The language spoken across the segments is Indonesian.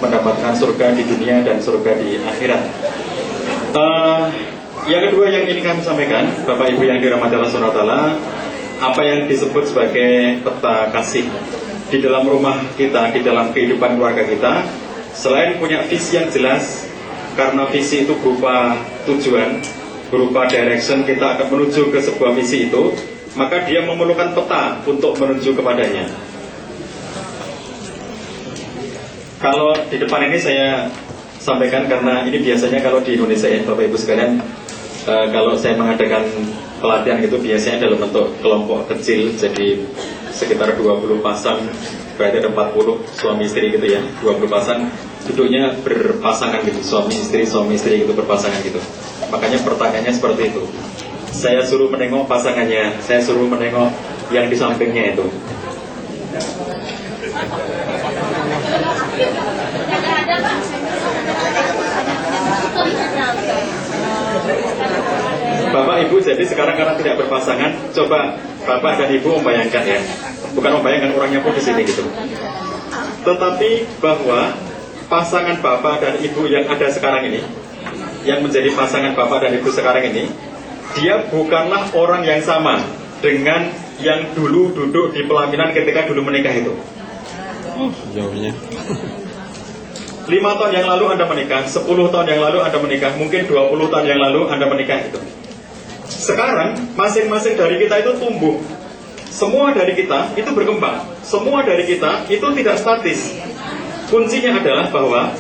mendapatkan surga di dunia dan surga di akhirat. Yang kedua yang ingin kami sampaikan, Bapak Ibu yang dirahmati Allah SWT, apa yang disebut sebagai peta kasih di dalam rumah kita, di dalam kehidupan keluarga kita, selain punya visi yang jelas, karena visi itu berupa tujuan, berupa direction, kita akan menuju ke sebuah visi itu, maka dia memerlukan peta untuk menuju kepadanya. Kalau di depan ini saya sampaikan karena ini biasanya kalau di Indonesia ya Bapak Ibu sekalian, kalau saya mengadakan pelatihan itu biasanya dalam bentuk kelompok kecil, jadi sekitar 20 pasang, berarti ada 40 suami istri gitu ya, 20 pasang duduknya berpasangan gitu, suami istri gitu berpasangan gitu. Makanya pertanyaannya seperti itu. Saya suruh menengok pasangannya, saya suruh menengok yang di sampingnya itu. Bapak Ibu jadi sekarang karena tidak berpasangan, coba Bapak dan Ibu membayangkan ya, bukan membayangkan, orangnya pun di sini gitu. Tetapi bahwa pasangan Bapak dan Ibu yang ada sekarang ini, yang menjadi pasangan Bapak dan Ibu sekarang ini, dia bukanlah orang yang sama dengan yang dulu duduk di pelaminan ketika dulu menikah itu. Jauhnya 5 tahun yang lalu Anda menikah, 10 tahun yang lalu Anda menikah, mungkin 20 tahun yang lalu Anda menikah itu. Sekarang masing-masing dari kita itu tumbuh. Semua dari kita itu berkembang. Semua dari kita itu tidak statis. Kuncinya adalah bahwa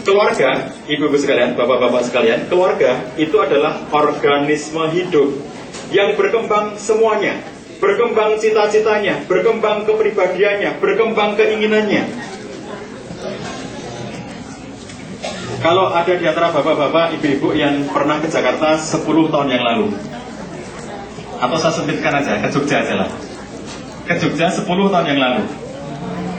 keluarga, ibu-ibu sekalian, bapak-bapak sekalian, keluarga itu adalah organisme hidup yang berkembang semuanya. Berkembang cita-citanya, berkembang kepribadiannya, berkembang keinginannya. Kalau ada di antara bapak-bapak, ibu-ibu yang pernah ke Jakarta 10 tahun yang lalu, atau saya sempitkan aja, ke Jogja aja lah, ke Jogja 10 tahun yang lalu.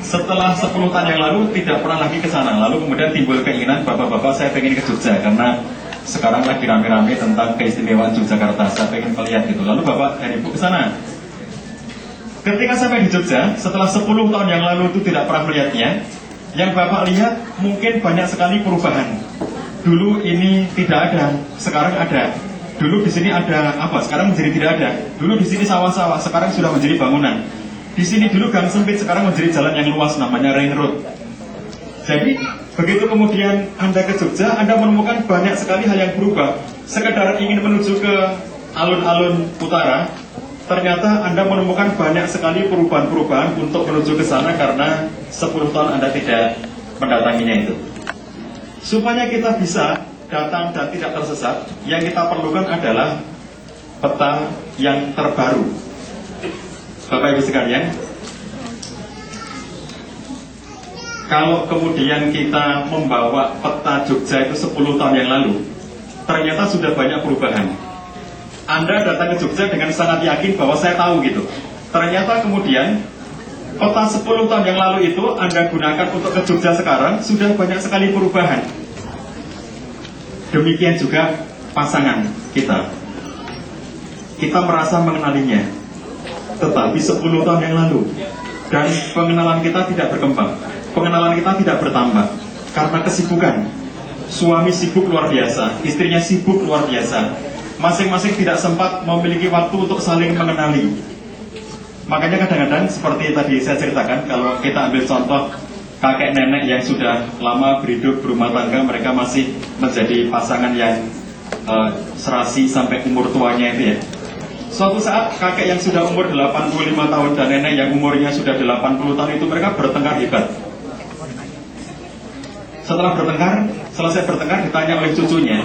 Setelah 10 tahun yang lalu tidak pernah lagi ke sana, lalu kemudian timbul keinginan, bapak-bapak saya pengen ke Jogja karena sekarang lagi rame-rame tentang keistimewaan Yogyakarta, saya pengen melihat gitu. Lalu bapak dan ibu ke sana. Ketika sampai di Jogja, setelah 10 tahun yang lalu itu tidak pernah melihatnya, yang bapak lihat mungkin banyak sekali perubahan. Dulu ini tidak ada, sekarang ada. Dulu di sini ada apa, sekarang menjadi tidak ada. Dulu di sini sawah-sawah, sekarang sudah menjadi bangunan. Di sini dulu gang sempit, sekarang menjadi jalan yang luas, namanya ring road. Jadi begitu kemudian Anda ke Jogja, Anda menemukan banyak sekali hal yang berubah. Sekedar ingin menuju ke alun-alun utara, ternyata Anda menemukan banyak sekali perubahan-perubahan untuk menuju ke sana karena 10 tahun Anda tidak mendatanginya itu. Supaya kita bisa datang dan tidak tersesat, yang kita perlukan adalah peta yang terbaru. Bapak Ibu sekalian, kalau kemudian kita membawa peta Jogja itu 10 tahun yang lalu, ternyata sudah banyak perubahan. Anda datang ke Jogja dengan sangat yakin bahwa saya tahu gitu. Ternyata kemudian peta 10 tahun yang lalu itu Anda gunakan untuk ke Jogja sekarang, sudah banyak sekali perubahan. Demikian juga pasangan kita. Kita merasa mengenalinya, tetapi 10 tahun yang lalu, dan pengenalan kita tidak berkembang, pengenalan kita tidak bertambah karena kesibukan. Suami sibuk luar biasa, istrinya sibuk luar biasa, masing-masing tidak sempat memiliki waktu untuk saling mengenali. Makanya kadang-kadang seperti tadi saya ceritakan, kalau kita ambil contoh kakek nenek yang sudah lama berhidup berumah tangga, mereka masih menjadi pasangan yang serasi sampai umur tuanya itu ya. Suatu saat kakek yang sudah umur 85 tahun dan nenek yang umurnya sudah 80 tahun itu mereka bertengkar hebat. Setelah selesai bertengkar ditanya oleh cucunya,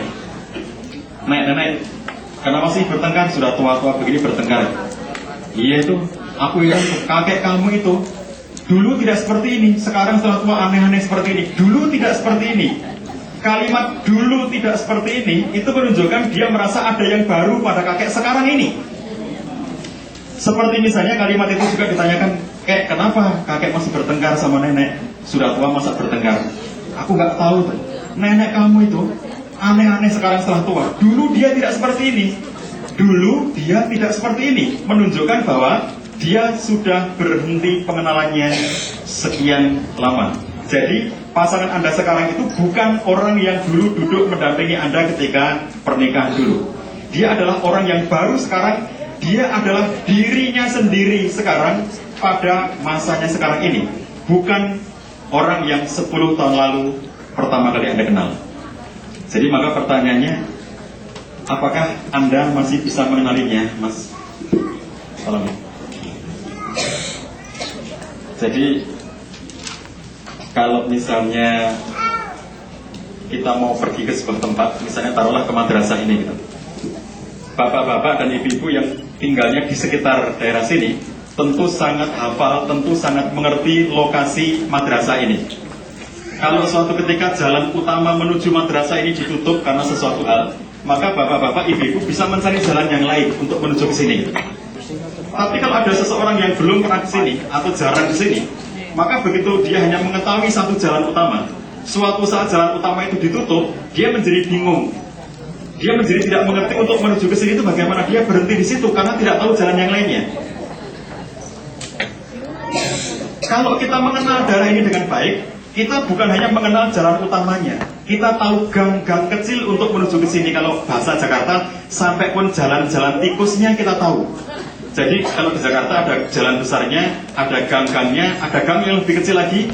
"Nenek, kenapa sih bertengkar? Sudah tua-tua begini bertengkar." "Iya itu, aku ingat kakek kamu itu dulu tidak seperti ini, sekarang setelah tua aneh-aneh seperti ini. Dulu tidak seperti ini." Kalimat "dulu tidak seperti ini" itu menunjukkan dia merasa ada yang baru pada kakek sekarang ini. Seperti misalnya kalimat itu juga ditanyakan, "Kenapa kakek masih bertengkar sama nenek? Sudah tua masa bertengkar?" "Aku nggak tahu tuh. Nenek kamu itu aneh-aneh sekarang setelah tua. Dulu dia tidak seperti ini. Dulu dia tidak seperti ini." Menunjukkan bahwa dia sudah berhenti pengenalannya sekian lama. Jadi pasangan Anda sekarang itu bukan orang yang dulu duduk mendampingi Anda ketika pernikahan dulu. Dia adalah orang yang baru sekarang. Dia adalah dirinya sendiri sekarang pada masanya sekarang ini. Bukan orang yang 10 tahun lalu pertama kali Anda kenal. Jadi maka pertanyaannya, apakah Anda masih bisa mengenalinya, Mas? Salam. Jadi kalau misalnya kita mau pergi ke sebuah tempat, misalnya taruhlah ke madrasah ini gitu. Bapak-bapak dan ibu-ibu yang tinggalnya di sekitar daerah sini tentu sangat hafal, tentu sangat mengerti lokasi madrasah ini. Kalau suatu ketika jalan utama menuju madrasah ini ditutup karena sesuatu hal, maka bapak-bapak, ibu-ibu bisa mencari jalan yang lain untuk menuju ke sini. Tapi kalau ada seseorang yang belum pernah ke sini atau jarang ke sini, maka begitu dia hanya mengetahui satu jalan utama, suatu saat jalan utama itu ditutup, dia menjadi bingung. Dia menjadi tidak mengerti untuk menuju ke sini itu bagaimana. Dia berhenti di situ karena tidak tahu jalan yang lainnya. Kalau kita mengenal daerah ini dengan baik, kita bukan hanya mengenal jalan utamanya, kita tahu gang-gang kecil untuk menuju ke sini. Kalau bahasa Jakarta, sampai pun jalan-jalan tikusnya kita tahu. Jadi kalau di Jakarta ada jalan besarnya, ada gang-gangnya, ada gang yang lebih kecil lagi.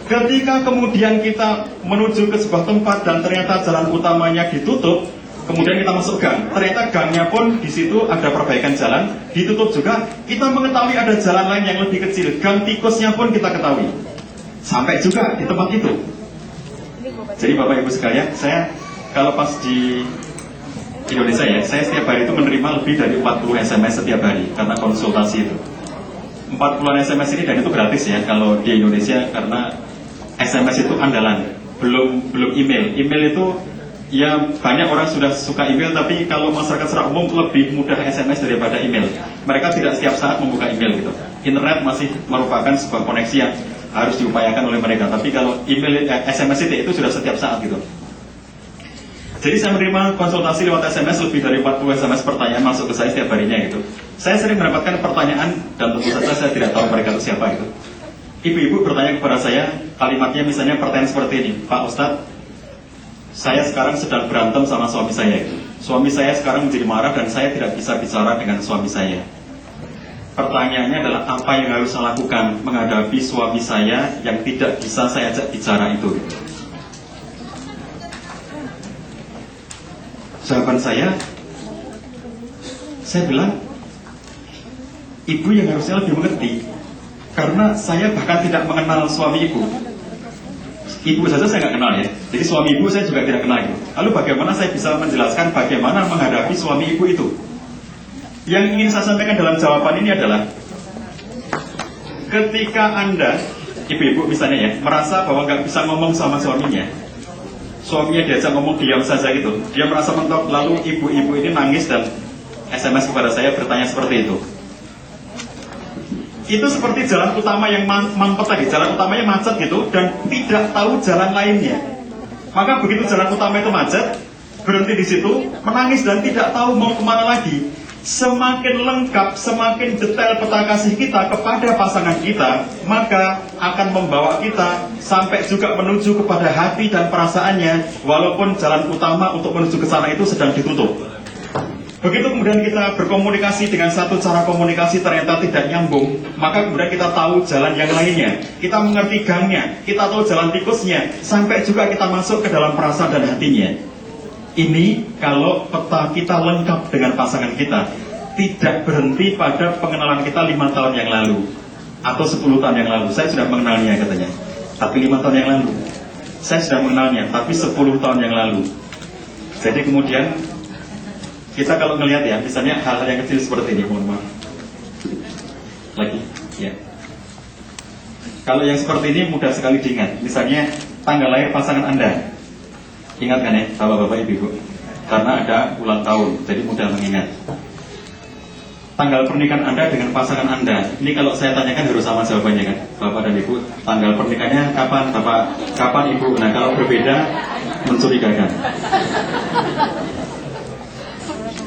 Ketika kemudian kita menuju ke sebuah tempat dan ternyata jalan utamanya ditutup, kemudian kita masuk gang, ternyata gangnya pun di situ ada perbaikan jalan, ditutup juga. Kita mengetahui ada jalan lain yang lebih kecil, gang tikusnya pun kita ketahui. Sampai juga di tempat itu. Jadi Bapak Ibu sekalian, saya kalau pas di Indonesia ya, saya setiap hari itu menerima lebih dari 40 SMS setiap hari karena konsultasi itu. 40-an SMS ini dan itu gratis ya kalau di Indonesia, karena SMS itu andalan, belum email. Email itu ya banyak orang sudah suka email, tapi kalau masyarakat secara umum lebih mudah SMS daripada email. Mereka tidak setiap saat membuka email gitu. Internet masih merupakan sebuah koneksi yang harus diupayakan oleh mereka. Tapi kalau email, SMS itu sudah setiap saat gitu. Jadi saya menerima konsultasi lewat SMS lebih dari 40 SMS pertanyaan masuk ke saya setiap harinya gitu. Saya sering mendapatkan pertanyaan dan tentu saja saya tidak tahu mereka itu siapa gitu. Ibu-ibu bertanya kepada saya, kalimatnya misalnya pertanyaan seperti ini, Pak Ustadz, saya sekarang sedang berantem sama suami saya. Suami saya sekarang menjadi marah dan saya tidak bisa bicara dengan suami saya. Pertanyaannya adalah apa yang harus saya lakukan menghadapi suami saya yang tidak bisa saya ajak bicara itu. Jawaban saya bilang, ibu yang harusnya lebih mengerti, karena saya bahkan tidak mengenal suami ibu. Ibu saja saya nggak kenal ya, jadi suami ibu saya juga tidak kenal gitu. Lalu bagaimana saya bisa menjelaskan bagaimana menghadapi suami ibu itu? Yang ingin saya sampaikan dalam jawaban ini adalah, ketika Anda, ibu-ibu misalnya ya, merasa bahwa nggak bisa ngomong sama suaminya diajak ngomong diam saja gitu, dia merasa mentok, lalu ibu-ibu ini nangis dan SMS kepada saya bertanya seperti itu. Itu seperti jalan utama yang mampet tadi, jalan utamanya macet gitu dan tidak tahu jalan lainnya. Maka begitu jalan utama itu macet, berhenti di situ, menangis dan tidak tahu mau kemana lagi. Semakin lengkap, semakin detail peta kasih kita kepada pasangan kita, maka akan membawa kita sampai juga menuju kepada hati dan perasaannya, walaupun jalan utama untuk menuju ke sana itu sedang ditutup. Begitu kemudian kita berkomunikasi dengan satu cara komunikasi ternyata tidak nyambung, maka kemudian kita tahu jalan yang lainnya, kita mengerti gangnya, kita tahu jalan tikusnya, sampai juga kita masuk ke dalam perasaan dan hatinya. Ini kalau peta kita lengkap dengan pasangan kita, tidak berhenti pada pengenalan kita 5 tahun yang lalu atau 10 tahun yang lalu. Saya sudah mengenalnya katanya, tapi 5 tahun yang lalu. Saya sudah mengenalnya, tapi 10 tahun yang lalu. Jadi kemudian kita kalau melihat ya, misalnya hal-hal yang kecil seperti ini, mohon maaf. Lagi, ya. Kalau yang seperti ini mudah sekali diingat. Misalnya tanggal lahir pasangan Anda. Ingat kan ya, bapak-bapak, ibu-ibu? Karena ada ulang tahun, jadi mudah mengingat. Tanggal pernikahan Anda dengan pasangan Anda, ini kalau saya tanyakan harus sama jawabannya kan, bapak dan ibu. Tanggal pernikahannya kapan, bapak? Kapan, ibu? Nah kalau berbeda, mencurigakan.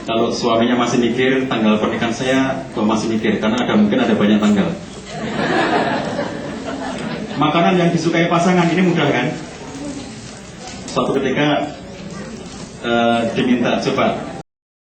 Kalau suaminya masih mikir, tanggal pernikahan saya kok masih mikir, karena mungkin ada banyak tanggal. makanan yang disukai pasangan ini mudah kan? Suatu ketika diminta, coba